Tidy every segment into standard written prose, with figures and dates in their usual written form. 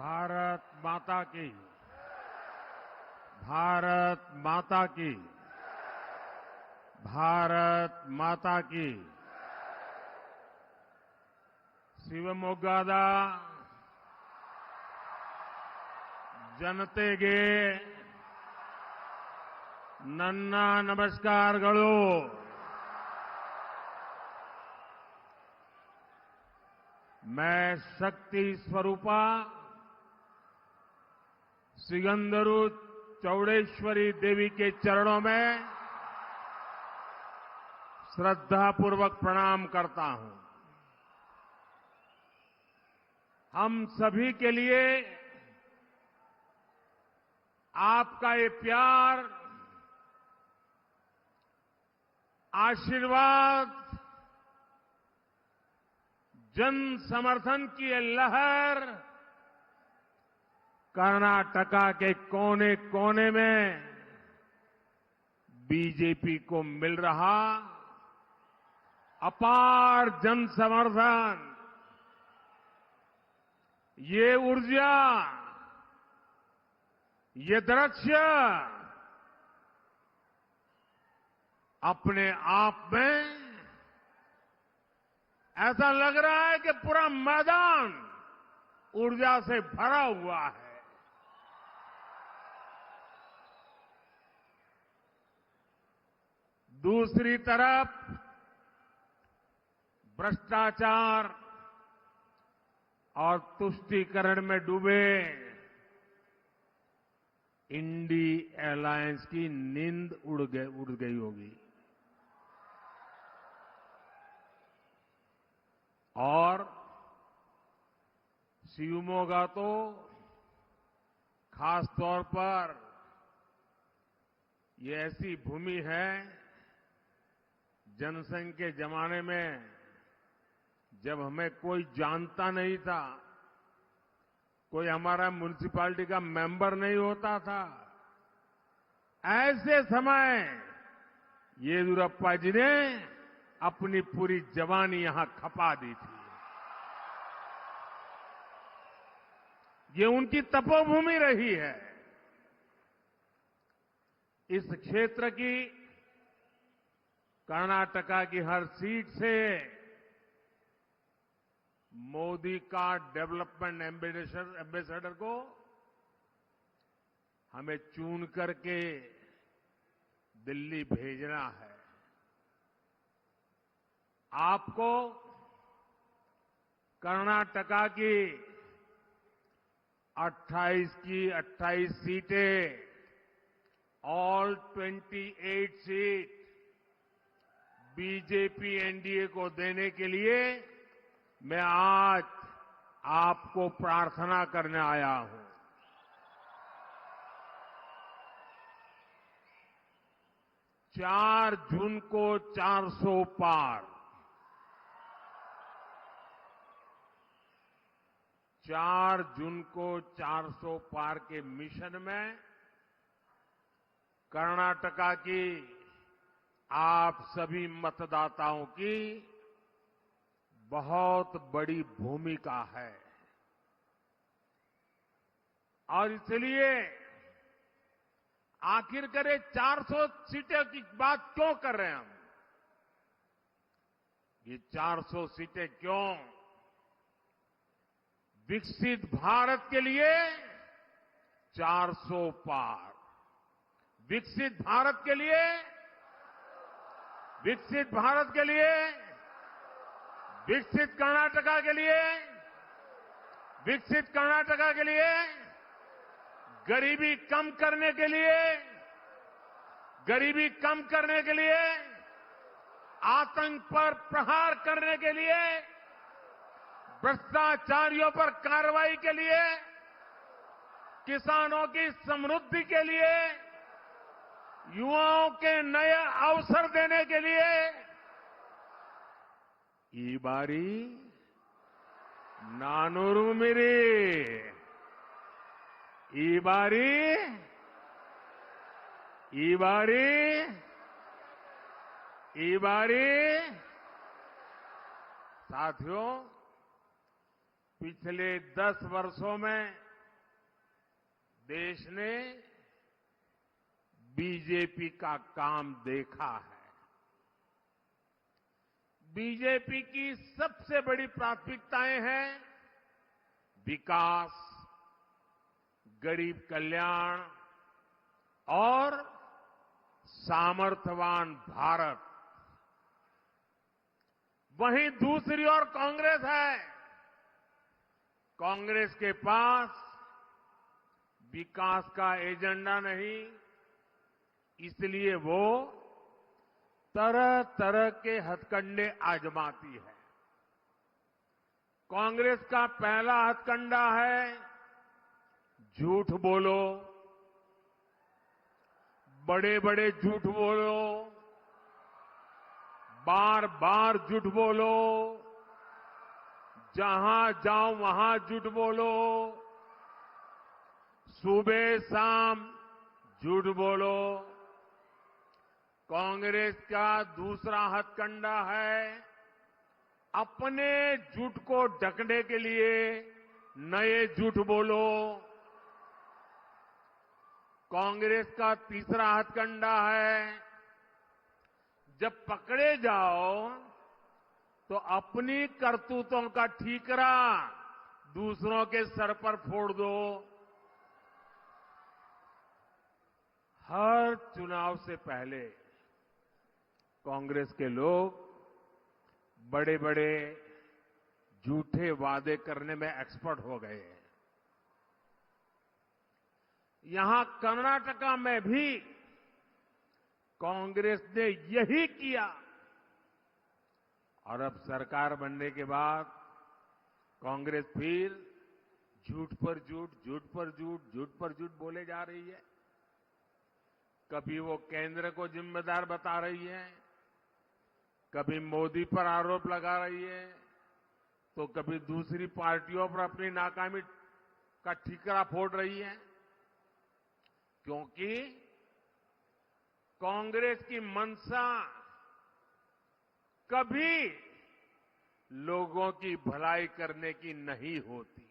भारत माता की। भारत माता की। भारत माता की। ಶಿವಮೊಗ್ಗದ ಜನತೆಗೆ ನನ್ನ ನಮಸ್ಕಾರಗಳು. मैं शक्ति स्वरूपा सिगंदरू चौड़ेश्वरी देवी के चरणों में श्रद्धापूर्वक प्रणाम करता हूं. हम सभी के लिए आपका ये प्यार, आशीर्वाद, जन समर्थन की ये लहर कर्नाटका के कोने कोने में बीजेपी को मिल रहा अपार जन समर्थन, ये ऊर्जा, ये दृश्य अपने आप में ऐसा लग रहा है कि पूरा मैदान ऊर्जा से भरा हुआ है. दूसरी तरफ भ्रष्टाचार और तुष्टीकरण में डूबे इंडी एलायंस की नींद उड़ गई होगी. और शिवमोगा तो खास तौर पर ये ऐसी भूमि है, जनसंघ के जमाने में जब हमें कोई जानता नहीं था, कोई हमारा म्युनिसिपैलिटी का मेंबर नहीं होता था, ऐसे समय येदियुरप्पा जी ने अपनी पूरी जवानी यहां खपा दी थी. ये उनकी तपोभूमि रही है. इस क्षेत्र की, कर्नाटका की हर सीट से मोदी का डेवलपमेंट एम्बेसडर को हमें चुन करके दिल्ली भेजना है. आपको कर्नाटका की 28 की 28 सीटें, ऑल 28 सीट बीजेपी एनडीए को देने के लिए मैं आज आपको प्रार्थना करने आया हूं. 4 जून को 400 पार, 4 जून को 400 पार के मिशन में कर्नाटका की आप सभी मतदाताओं की बहुत बड़ी भूमिका है. और इसलिए आखिर करे 400 सीटें की बात क्यों कर रहे हैं हम? ये 400 सीटें क्यों? विकसित भारत के लिए 400 पार, विकसित भारत के लिए, विकसित भारत के लिए, विकसित कर्नाटका के लिए, विकसित कर्नाटका के लिए, गरीबी कम करने के लिए, गरीबी कम करने के लिए, आतंक पर प्रहार करने के लिए, भ्रष्टाचारियों पर कार्रवाई के लिए, किसानों की समृद्धि के लिए, युवाओं के नए अवसर देने के लिए ಈ ಬಾರಿ 400 ಮೀರಿ, ಈ बारी साथियों, पिछले 10 वर्षों में देश ने बीजेपी का काम देखा है। बीजेपी की सबसे बड़ी प्राथमिकताएं हैं विकास, गरीब कल्याण और सामर्थ्यवान भारत। वहीं दूसरी ओर कांग्रेस है। कांग्रेस के पास विकास का एजेंडा नहीं, इसलिए वो तरह तरह के हथकंडे आजमाती है। कांग्रेस का पहला हथकंडा है झूठ बोलो, बड़े बड़े झूठ बोलो, बार बार झूठ बोलो, जहां जाओ वहां झूठ बोलो, सुबह शाम झूठ बोलो। कांग्रेस का दूसरा हथकंडा है अपने झूठ को ढकने के लिए नए झूठ बोलो। कांग्रेस का तीसरा हथकंडा है जब पकड़े जाओ तो अपनी करतूतों का ठीकरा दूसरों के सर पर फोड़ दो। हर चुनाव से पहले कांग्रेस के लोग बड़े बड़े झूठे वादे करने में एक्सपर्ट हो गए हैं। यहां कर्नाटका में भी कांग्रेस ने यही किया और अब सरकार बनने के बाद कांग्रेस फिर झूठ पर झूठ, झूठ पर झूठ, झूठ पर झूठ बोले जा रही है। कभी वो केंद्र को जिम्मेदार बता रही है, कभी मोदी पर आरोप लगा रही है, तो कभी दूसरी पार्टियों पर अपनी नाकामी का ठीकरा फोड़ रही है। क्योंकि कांग्रेस की मंशा कभी लोगों की भलाई करने की नहीं होती।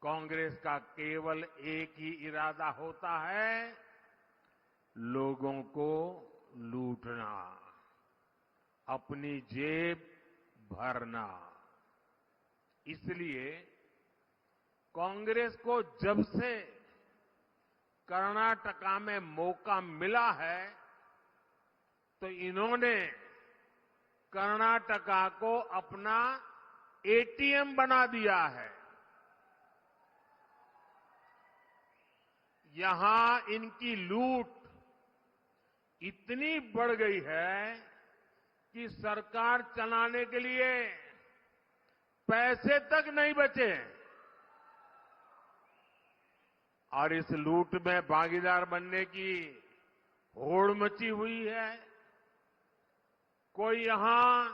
कांग्रेस का केवल एक ही इरादा होता है, लोगों को लूटना, अपनी जेब भरना। इसलिए कांग्रेस को जब से कर्नाटका में मौका मिला है तो इन्होंने कर्नाटका को अपना एटीएम बना दिया है। यहां इनकी लूट इतनी बढ़ गई है कि सरकार चलाने के लिए पैसे तक नहीं बचे और इस लूट में भागीदार बनने की होड़ मची हुई है। कोई यहां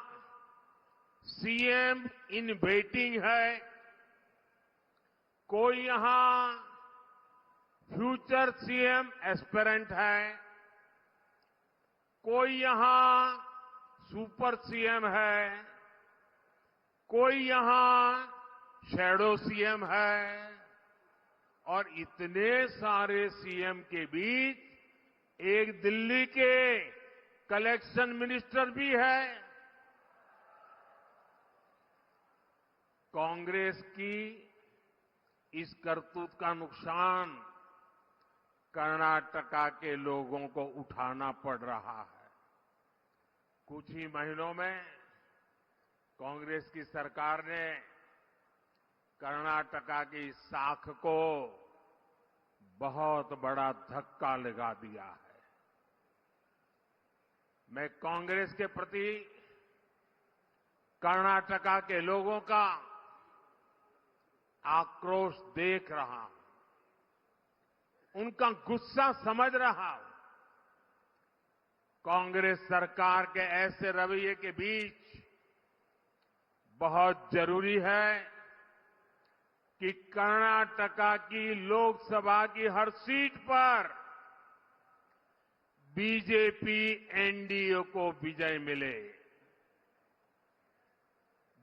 सीएम इन वेटिंग है, कोई यहां फ्यूचर सीएम एस्पिरेंट है, कोई यहां सुपर सीएम है, कोई यहां शैडो सीएम है और इतने सारे सीएम के बीच एक दिल्ली के कलेक्शन मिनिस्टर भी है। कांग्रेस की इस करतूत का नुकसान कर्नाटका के लोगों को उठाना पड़ रहा है। कुछ ही महीनों में कांग्रेस की सरकार ने कर्नाटका की साख को बहुत बड़ा धक्का लगा दिया है। मैं कांग्रेस के प्रति कर्नाटका के लोगों का आक्रोश देख रहा हूं, उनका गुस्सा समझ रहा हूं। कांग्रेस सरकार के ऐसे रवैये के बीच बहुत जरूरी है कि कर्नाटका की लोकसभा की हर सीट पर बीजेपी एनडीए को विजय मिले।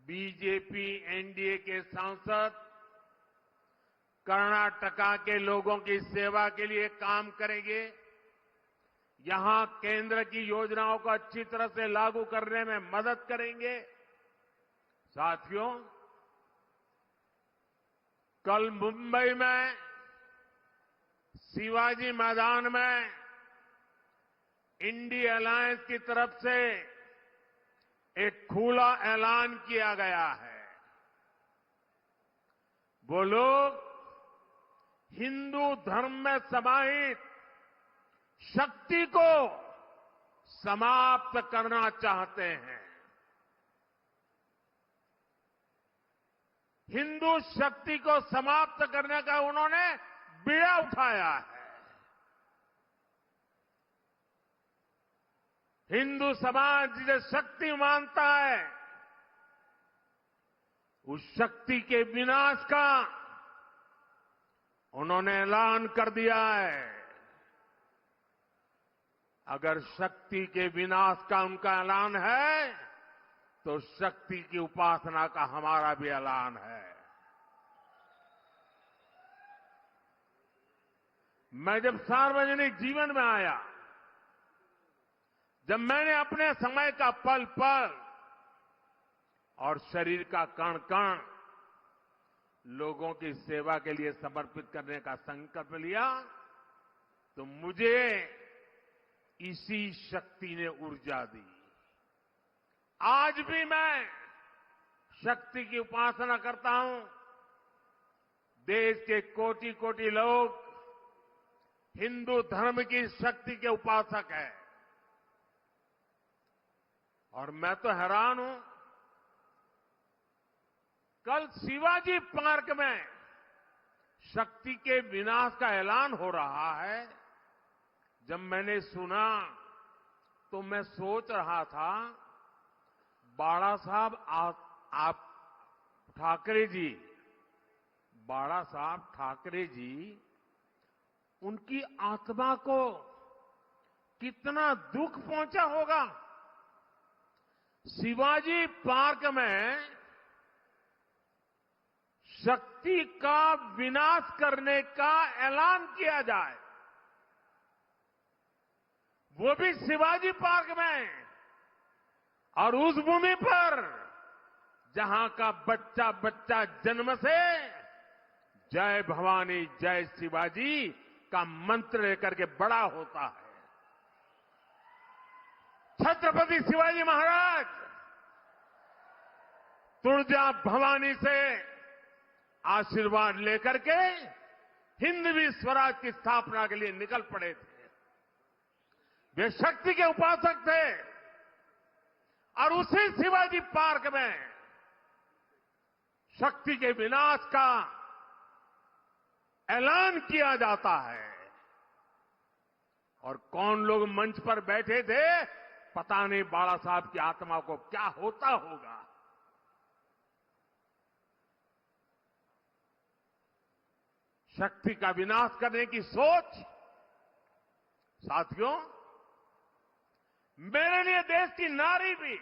बीजेपी एनडीए के सांसद कर्नाटका के लोगों की सेवा के लिए काम करेंगे, यहां केंद्र की योजनाओं को अच्छी तरह से लागू करने में मदद करेंगे। साथियों, कल मुंबई में शिवाजी मैदान में इंडिया अलायंस की तरफ से एक खुला ऐलान किया गया है। वो लोग हिंदू धर्म में समाहित शक्ति को समाप्त करना चाहते हैं। हिंदू शक्ति को समाप्त करने का उन्होंने बीड़ा उठाया है। हिंदू समाज जिसे शक्ति मानता है, उस शक्ति के विनाश का उन्होंने ऐलान कर दिया है। अगर शक्ति के विनाश का उनका ऐलान है, तो शक्ति की उपासना का हमारा भी ऐलान है। मैं जब सार्वजनिक जीवन में आया, जब मैंने अपने समय का पल पल और शरीर का कण कण लोगों की सेवा के लिए समर्पित करने का संकल्प लिया, तो मुझे इसी शक्ति ने ऊर्जा दी। आज भी मैं शक्ति की उपासना करता हूं। देश के कोटि कोटि लोग हिंदू धर्म की शक्ति के उपासक हैं, और मैं तो हैरान हूं। कल शिवाजी पार्क में शक्ति के विनाश का ऐलान हो रहा है। जब मैंने सुना तो मैं सोच रहा था, बाला साहब आप ठाकरे जी, बाला साहब ठाकरे जी, उनकी आत्मा को कितना दुख पहुंचा होगा। शिवाजी पार्क में शक्ति का विनाश करने का ऐलान किया जाए, वो भी शिवाजी पार्क में, और उस भूमि पर जहां का बच्चा बच्चा जन्म से जय भवानी जय शिवाजी का मंत्र लेकर के बड़ा होता है। छत्रपति शिवाजी महाराज तुळजा भवानी से आशीर्वाद लेकर के हिंदवी स्वराज की स्थापना के लिए निकल पड़े थे। वे शक्ति के उपासक थे, और उसी शिवाजी पार्क में शक्ति के विनाश का ऐलान किया जाता है। और कौन लोग मंच पर बैठे थे, पता नहीं बाला साहब की आत्मा को क्या होता होगा। शक्ति का विनाश करने की सोच, साथियों, मेरे लिए देश की नारी भी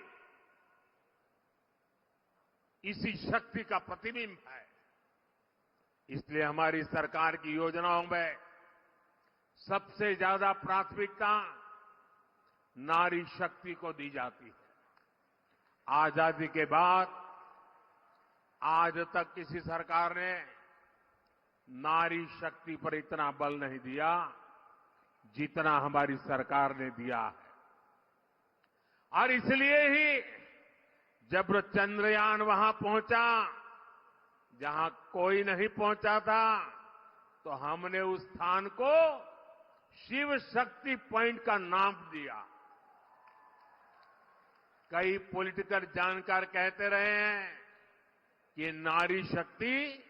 इसी शक्ति का प्रतिबिंब है। इसलिए हमारी सरकार की योजनाओं में सबसे ज्यादा प्राथमिकता नारी शक्ति को दी जाती है। आजादी के बाद आज तक किसी सरकार ने नारी शक्ति पर इतना बल नहीं दिया जितना हमारी सरकार ने दिया है। और इसलिए ही जब चंद्रयान वहां पहुंचा जहां कोई नहीं पहुंचा था, तो हमने उस स्थान को शिव शक्ति पॉइंट का नाम दिया। कई पॉलिटिकल जानकार कहते रहे हैं कि नारी शक्ति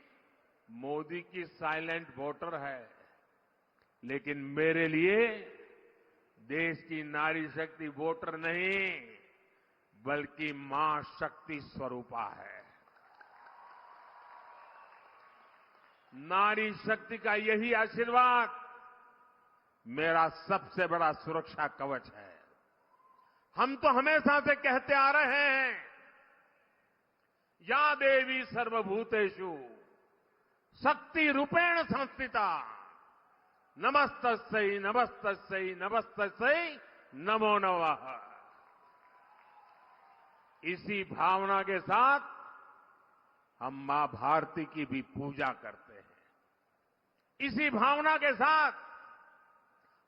मोदी की साइलेंट वोटर है, लेकिन मेरे लिए देश की नारी शक्ति वोटर नहीं, बल्कि मां शक्ति स्वरूपा है। नारी शक्ति का यही आशीर्वाद मेरा सबसे बड़ा सुरक्षा कवच है। हम तो हमेशा से कहते आ रहे हैं, या देवी सर्वभूतेषु शक्ति रूपेण संस्थिता नमस्तस्यै नमस्तस्यै नमस्तस्यै नमो नमः। इसी भावना के साथ हम मां भारती की भी पूजा करते हैं। इसी भावना के साथ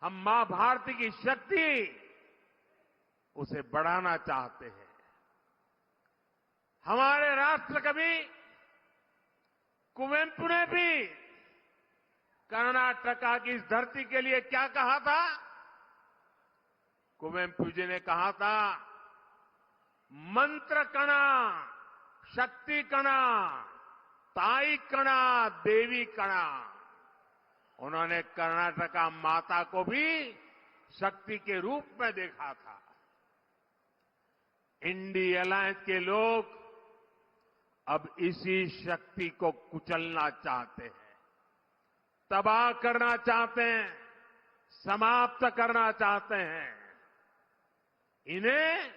हम मां भारती की शक्ति उसे बढ़ाना चाहते हैं। हमारे राष्ट्र कवि कुवेंपु ने भी कर्नाटका की इस धरती के लिए क्या कहा था? कुवेंपु जी ने कहा था, मंत्र कणा, शक्ति कणा, ताई कणा, देवी कणा। उन्होंने कर्नाटका माता को भी शक्ति के रूप में देखा था। इंडी अलायंस के लोग अब इसी शक्ति को कुचलना चाहते हैं, तबाह करना चाहते हैं, समाप्त करना चाहते हैं। इन्हें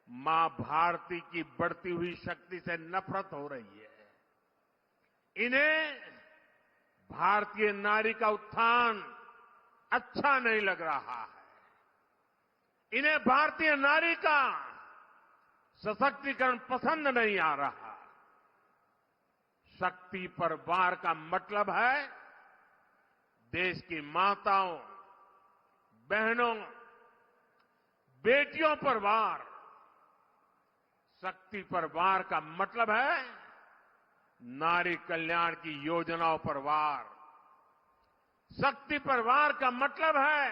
मां भारती की बढ़ती हुई शक्ति से नफरत हो रही है। इन्हें भारतीय नारी का उत्थान अच्छा नहीं लग रहा है। इन्हें भारतीय नारी का सशक्तिकरण पसंद नहीं आ रहा। शक्ति पर वार का मतलब है देश की माताओं, बहनों, बेटियों पर वार। शक्ति पर वार का मतलब है नारी कल्याण की योजनाओं पर वार। शक्ति पर वार का मतलब है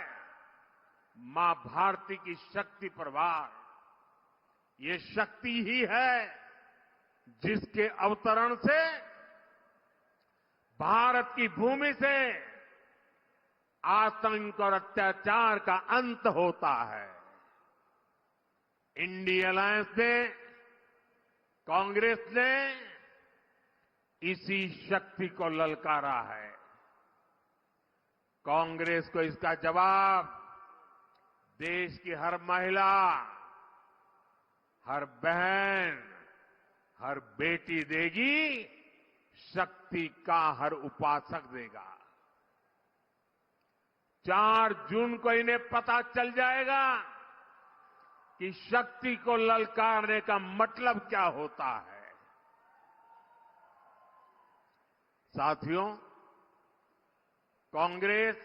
मां भारती की शक्ति पर वार। ये शक्ति ही है जिसके अवतरण से भारत की भूमि से आतंक और अत्याचार का अंत होता है। इंडी अलायंस ने, कांग्रेस ने इसी शक्ति को ललकारा है। कांग्रेस को इसका जवाब देश की हर महिला, हर बहन, हर बेटी देगी, शक्ति का हर उपासक देगा। 4 जून को इन्हें पता चल जाएगा कि शक्ति को ललकारने का मतलब क्या होता है। साथियों, कांग्रेस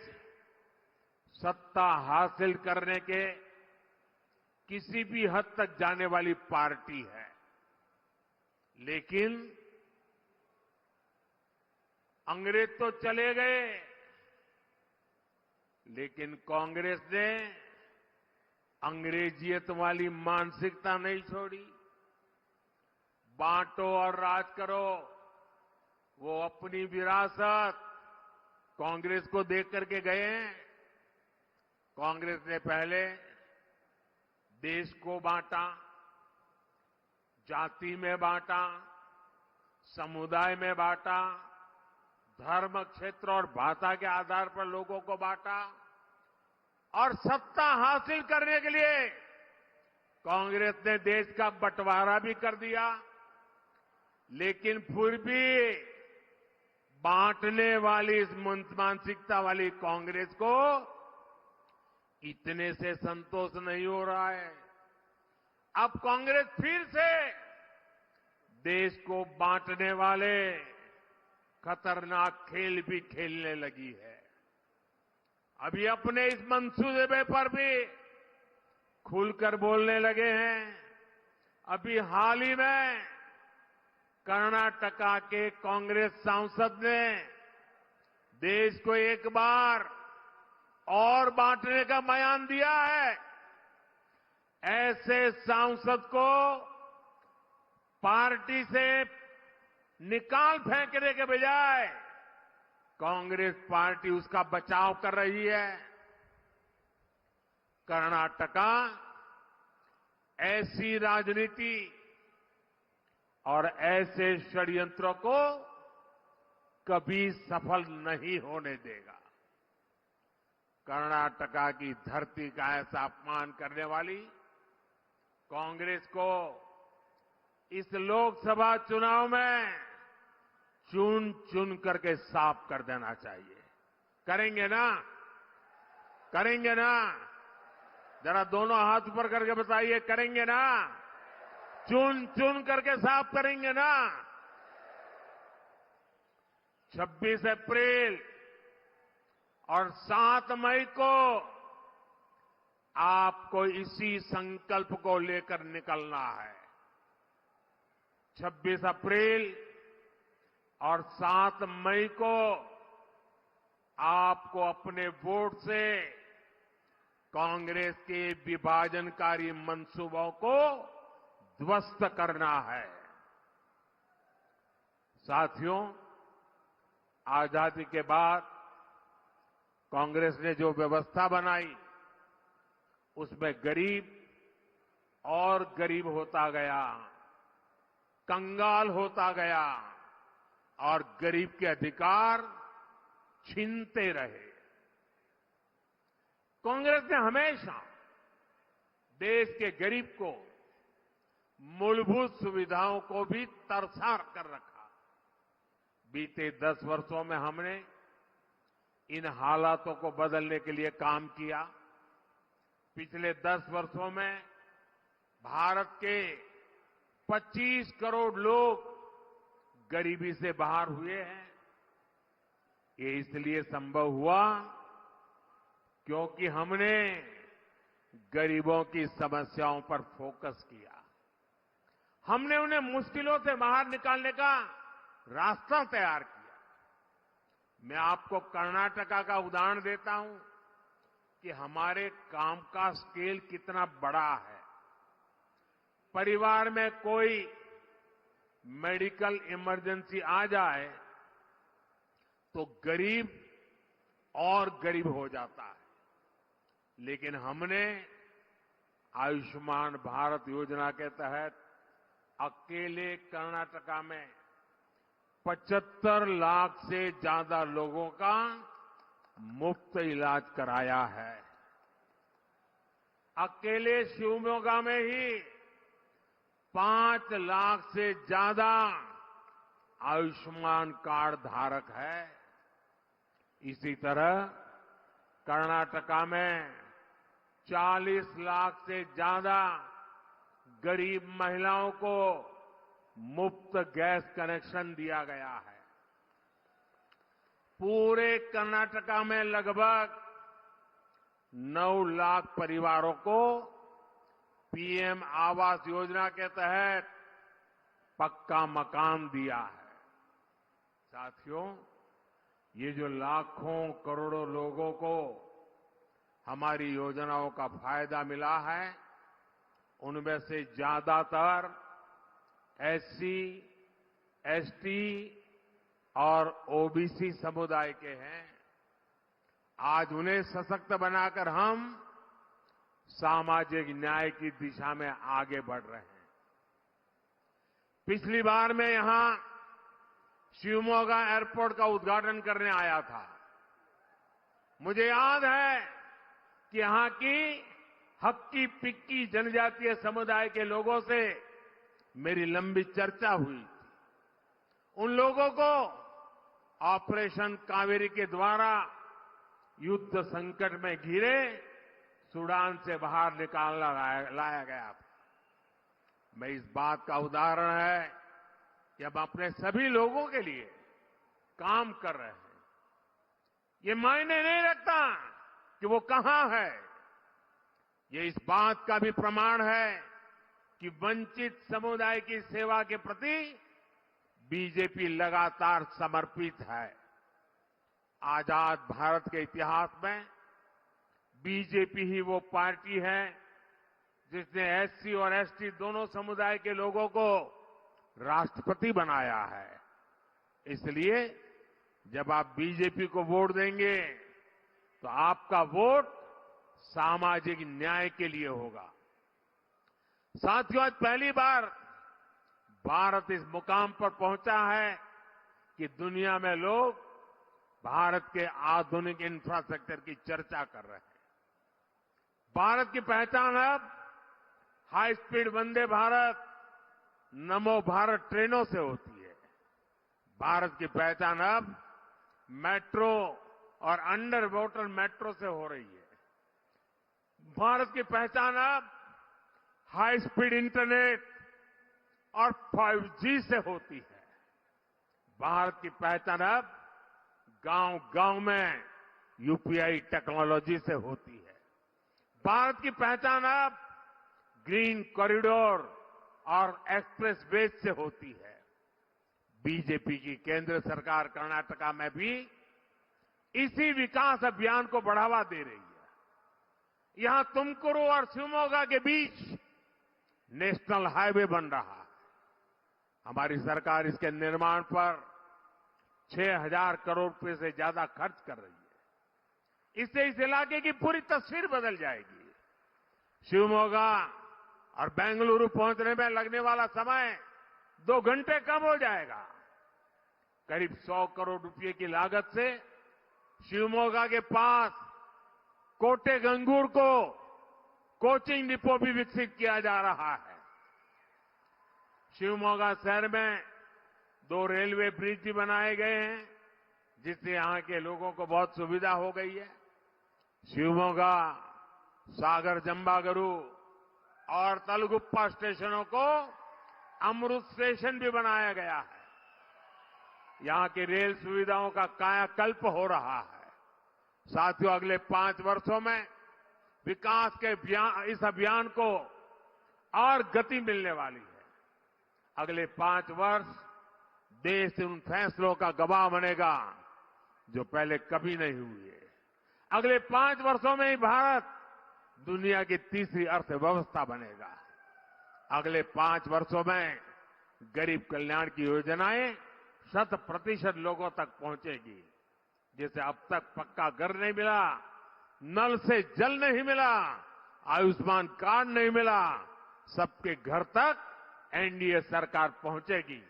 सत्ता हासिल करने के किसी भी हद तक जाने वाली पार्टी है, लेकिन अंग्रेज तो चले गए, लेकिन कांग्रेस ने अंग्रेजियत वाली मानसिकता नहीं छोड़ी। बांटो और राज करो, वो अपनी विरासत कांग्रेस को देख करके गए हैं। कांग्रेस ने पहले देश को बांटा, जाति में बांटा, समुदाय में बांटा, धर्म, क्षेत्र और भाषा के आधार पर लोगों को बांटा और सत्ता हासिल करने के लिए कांग्रेस ने देश का बंटवारा भी कर दिया। लेकिन फिर भी बांटने वाली इस मानसिकता वाली कांग्रेस को इतने से संतोष नहीं हो रहा है। अब कांग्रेस फिर से देश को बांटने वाले खतरनाक खेल भी खेलने लगी है। अभी अपने इस मंसूबे पर भी खुलकर बोलने लगे हैं। अभी हाल ही में कर्नाटका के कांग्रेस सांसद ने देश को एक बार और बांटने का बयान दिया है। ऐसे सांसद को पार्टी से निकाल फेंकने के बजाय कांग्रेस पार्टी उसका बचाव कर रही है। कर्नाटका ऐसी राजनीति और ऐसे षड्यंत्रों को कभी सफल नहीं होने देगा। कर्नाटका की धरती का ऐसा अपमान करने वाली कांग्रेस को इस लोकसभा चुनाव में चुन चुन करके साफ कर देना चाहिए। करेंगे ना? करेंगे ना? जरा दोनों हाथ ऊपर करके बताइए, करेंगे ना? चुन चुन करके साफ करेंगे ना? 26 अप्रैल और 7 मई को आपको इसी संकल्प को लेकर निकलना है। 26 अप्रैल और 7 मई को आपको अपने वोट से कांग्रेस के विभाजनकारी मंसूबों को ध्वस्त करना है। साथियों, आजादी के बाद कांग्रेस ने जो व्यवस्था बनाई उसमें गरीब और गरीब होता गया, कंगाल होता गया और गरीब के अधिकार छीनते रहे। कांग्रेस ने हमेशा देश के गरीब को मूलभूत सुविधाओं को भी तरसा कर रखा। बीते 10 वर्षों में हमने इन हालातों को बदलने के लिए काम किया। पिछले 10 वर्षों में भारत के 25 करोड़ लोग गरीबी से बाहर हुए हैं। ये इसलिए संभव हुआ क्योंकि हमने गरीबों की समस्याओं पर फोकस किया। हमने उन्हें मुश्किलों से बाहर निकालने का रास्ता तैयार किया। मैं आपको कर्नाटका का उदाहरण देता हूं कि हमारे काम का स्केल कितना बड़ा है। परिवार में कोई मेडिकल इमरजेंसी आ जाए तो गरीब और गरीब हो जाता है, लेकिन हमने आयुष्मान भारत योजना के तहत अकेले कर्नाटका में 75 लाख से ज्यादा लोगों का मुफ्त इलाज कराया है। अकेले शिवमोगा में ही 5 लाख से ज्यादा आयुष्मान कार्ड धारक है। इसी तरह कर्नाटका में 40 लाख से ज्यादा गरीब महिलाओं को मुफ्त गैस कनेक्शन दिया गया है। पूरे कर्नाटका में लगभग 9 लाख परिवारों को पीएम आवास योजना के तहत पक्का मकान दिया है। साथियों, ये जो लाखों करोड़ों लोगों को हमारी योजनाओं का फायदा मिला है, उनमें से ज्यादातर एससी, एसटी और ओबीसी समुदाय के हैं। आज उन्हें सशक्त बनाकर हम सामाजिक न्याय की दिशा में आगे बढ़ रहे हैं। पिछली बार मैं यहां शिवमोगा एयरपोर्ट का उद्घाटन करने आया था। मुझे याद है कि यहां की हक्की पिक्की जनजातीय समुदाय के लोगों से मेरी लंबी चर्चा हुई थी। उन लोगों को ऑपरेशन कावेरी के द्वारा युद्ध संकट में घिरे सूडान से बाहर निकालना लाया गया था। मैं इस बात का उदाहरण है कि हम अपने सभी लोगों के लिए काम कर रहे हैं। ये मायने नहीं रखता कि वो कहां है। ये इस बात का भी प्रमाण है कि वंचित समुदाय की सेवा के प्रति बीजेपी लगातार समर्पित है। आजाद भारत के इतिहास में बीजेपी ही वो पार्टी है जिसने एससी और एसटी दोनों समुदाय के लोगों को राष्ट्रपति बनाया है। इसलिए जब आप बीजेपी को वोट देंगे तो आपका वोट सामाजिक न्याय के लिए होगा। साथियों, आज पहली बार भारत इस मुकाम पर पहुंचा है कि दुनिया में लोग भारत के आधुनिक इंफ्रास्ट्रक्चर की चर्चा कर रहे हैं। भारत की पहचान अब हाई स्पीड वंदे भारत, नमो भारत ट्रेनों से होती है। भारत की पहचान अब मेट्रो और अंडर वाटर मेट्रो से हो रही है। भारत की पहचान अब हाई स्पीड इंटरनेट और 5G से होती है। भारत की पहचान अब गांव-गांव में यूपीआई टेक्नोलॉजी से होती है। भारत की पहचान अब ग्रीन कॉरिडोर और एक्सप्रेस वे से होती है। बीजेपी की केंद्र सरकार कर्नाटका में भी इसी विकास अभियान को बढ़ावा दे रही है। यहां तुमकुरू और शिवमोगा के बीच नेशनल हाईवे बन रहा है। हमारी सरकार इसके निर्माण पर 6,000 करोड़ रुपए से ज्यादा खर्च कर रही है। इससे इस इलाके की पूरी तस्वीर बदल जाएगी। शिवमोगा और बेंगलुरु पहुंचने में लगने वाला समय 2 घंटे कम हो जाएगा। करीब 100 करोड़ रुपए की लागत से शिवमोगा के पास कोटेगंगूर को कोचिंग डिपो भी विकसित किया जा रहा है। शिवमोगा शहर में 2 रेलवे ब्रिज भी बनाए गए हैं, जिससे यहां के लोगों को बहुत सुविधा हो गई है। शिवमोगा, सागर जंबागरू और तलगुप्पा स्टेशनों को अमृत स्टेशन भी बनाया गया है। यहां की रेल सुविधाओं का कायाकल्प हो रहा है। साथियों, अगले 5 वर्षों में विकास के इस अभियान को और गति मिलने वाली है। अगले 5 वर्ष देश उन फैसलों का गवाह बनेगा जो पहले कभी नहीं हुए। अगले 5 वर्षों में ही भारत दुनिया की तीसरी अर्थव्यवस्था बनेगा। अगले 5 वर्षों में गरीब कल्याण की योजनाएं 100% लोगों तक पहुंचेगी। जिसे अब तक पक्का घर नहीं मिला, नल से जल नहीं मिला, आयुष्मान कार्ड नहीं मिला, सबके घर तक एनडीए सरकार पहुंचेगी।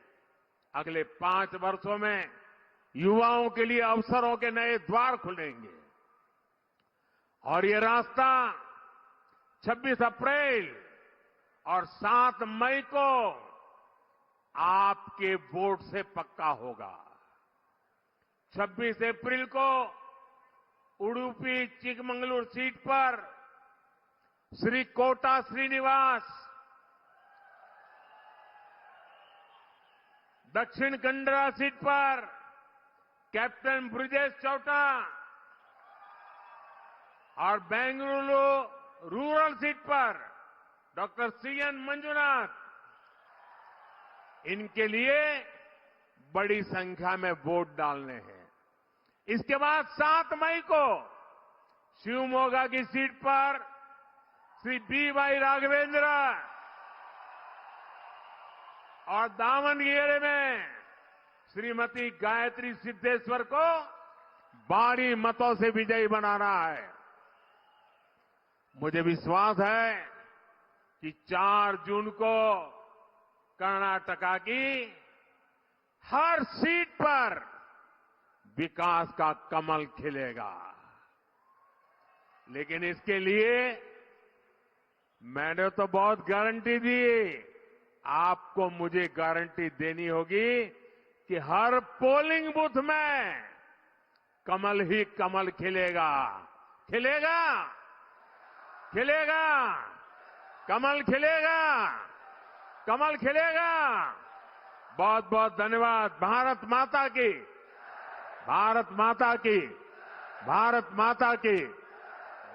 अगले 5 वर्षों में युवाओं के लिए अवसरों के नए द्वार खुलेंगे और ये रास्ता 26 अप्रैल और 7 मई को आपके वोट से पक्का होगा। 26 अप्रैल को उडुपी चिकमंगलूर सीट पर श्री कोटा श्रीनिवास, दक्षिण कन्नड़ा सीट पर कैप्टन ब्रिजेश चौटा और बेंगलुरु रूरल सीट पर डॉक्टर सीएन मंजुनाथ, इनके लिए बड़ी संख्या में वोट डालने हैं। इसके बाद 7 मई को शिवमोगा की सीट पर श्री बी.वाई. राघवेंद्र और दावणगेरे में श्रीमती गायत्री सिद्धेश्वर को भारी मतों से विजयी बनाना है। मुझे विश्वास है कि 4 जून को कर्नाटका की हर सीट पर विकास का कमल खिलेगा। लेकिन इसके लिए मैंने तो बहुत गारंटी दी, आपको मुझे गारंटी देनी होगी कि हर पोलिंग बूथ में कमल ही कमल खिलेगा। खिलेगा, खिलेगा, कमल खिलेगा, कमल खिलेगा। बहुत बहुत धन्यवाद। भारत माता की, भारत माता की, भारत माता की।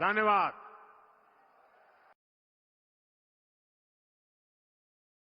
धन्यवाद।